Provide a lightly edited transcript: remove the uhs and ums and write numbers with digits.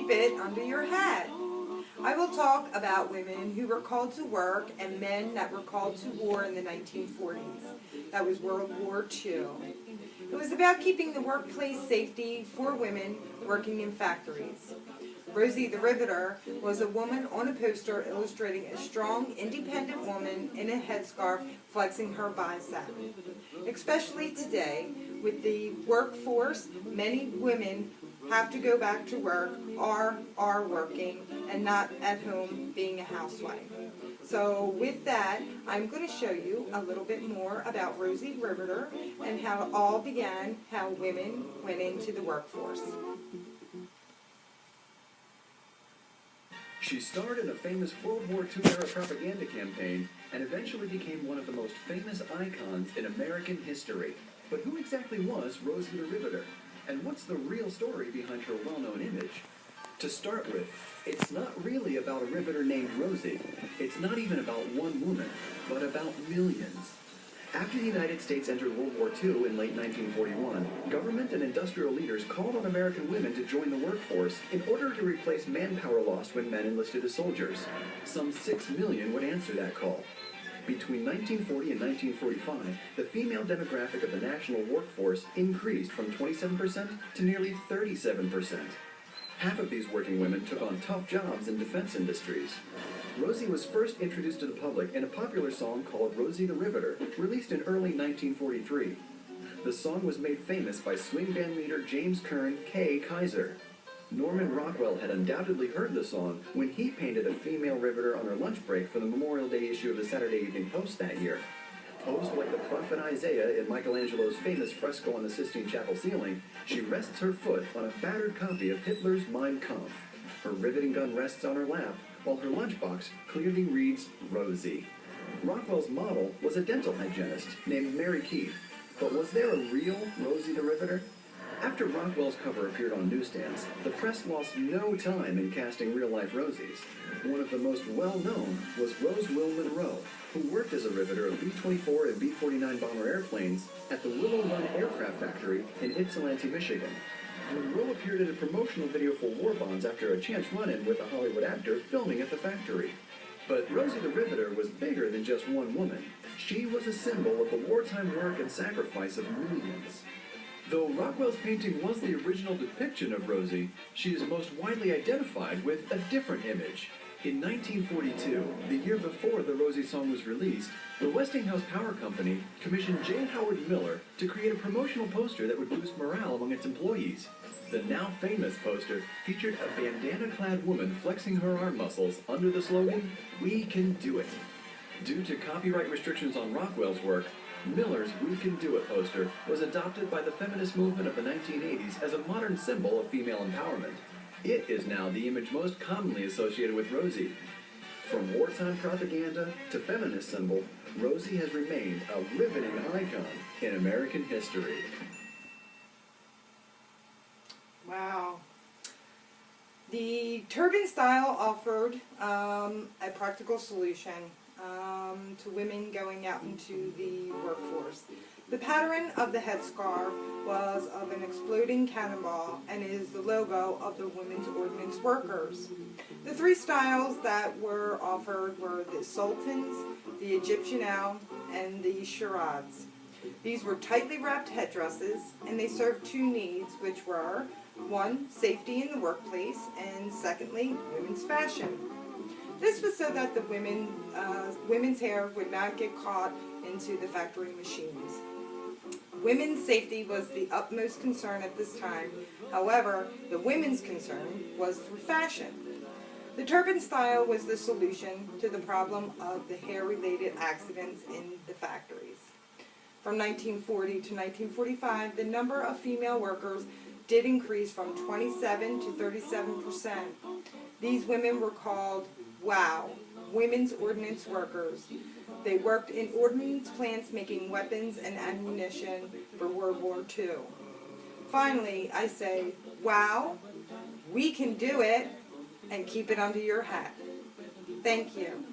keep it under your hat. I will talk about women who were called to work and men that were called to war in the 1940s. That was World War II. It was about keeping the workplace safety for women working in factories. Rosie the Riveter was a woman on a poster illustrating a strong, independent woman in a headscarf flexing her bicep. Especially today, with the workforce, many women have to go back to work or are working and not at home being a housewife. So with that, I'm going to show you a little bit more about Rosie Riveter and how it all began, how women went into the workforce. She starred in a famous World War II-era propaganda campaign and eventually became one of the most famous icons in American history. But who exactly was Rosie the Riveter? And what's the real story behind her well-known image? To start with, it's not really about a riveter named Rosie. It's not even about one woman, but about millions. After the United States entered World War II in late 1941, government and industrial leaders called on American women to join the workforce in order to replace manpower lost when men enlisted as soldiers. Some 6 million would answer that call. Between 1940 and 1945, the female demographic of the national workforce increased from 27% to nearly 37%. Half of these working women took on tough jobs in defense industries. Rosie was first introduced to the public in a popular song called Rosie the Riveter, released in early 1943. The song was made famous by swing band leader James Kern K. Kaiser. Norman Rockwell had undoubtedly heard the song when he painted a female riveter on her lunch break for the Memorial Day issue of the Saturday Evening Post that year. Posed like the prophet Isaiah in Michelangelo's famous fresco on the Sistine Chapel ceiling, she rests her foot on a battered copy of Hitler's Mein Kampf. Her riveting gun rests on her lap, while her lunchbox clearly reads Rosie. Rockwell's model was a dental hygienist named Mary Keith, but was there a real Rosie the Riveter? After Rockwell's cover appeared on newsstands, the press lost no time in casting real-life Rosies. One of the most well-known was Rose Monroe, who worked as a riveter of B-24 and B-49 bomber airplanes at the Willow Run Aircraft Factory in Ypsilanti, Michigan. Monroe appeared in a promotional video for war bonds after a chance run-in with a Hollywood actor filming at the factory. But Rosie the Riveter was bigger than just one woman. She was a symbol of the wartime work and sacrifice of millions. Though Rockwell's painting was the original depiction of Rosie, she is most widely identified with a different image. In 1942, the year before the Rosie song was released, the Westinghouse Power Company commissioned J. Howard Miller to create a promotional poster that would boost morale among its employees. The now famous poster featured a bandana-clad woman flexing her arm muscles under the slogan, "We can do it." Due to copyright restrictions on Rockwell's work, Miller's "We Can Do It" poster was adopted by the feminist movement of the 1980s as a modern symbol of female empowerment. It is now the image most commonly associated with Rosie. From wartime propaganda to feminist symbol, Rosie has remained a riveting icon in American history. Wow. The turban style offered a practical solution to women going out into the workforce. The pattern of the headscarf was of an exploding cannonball and is the logo of the Women's Ordnance Workers. The three styles that were offered were the sultans, the Egyptian owl, and the charades. These were tightly wrapped headdresses, and they served two needs, which were, one, safety in the workplace, and secondly, women's fashion. This was so that the women's hair would not get caught into the factory machines. Women's safety was the utmost concern at this time. However, the women's concern was for fashion. The turban style was the solution to the problem of the hair-related accidents in the factories. From 1940 to 1945, the number of female workers did increase from 27 to 37%. These women were called WOW, Women's Ordnance Workers. They worked in ordnance plants making weapons and ammunition for World War II. Finally, I say, wow, we can do it, and keep it under your hat. Thank you.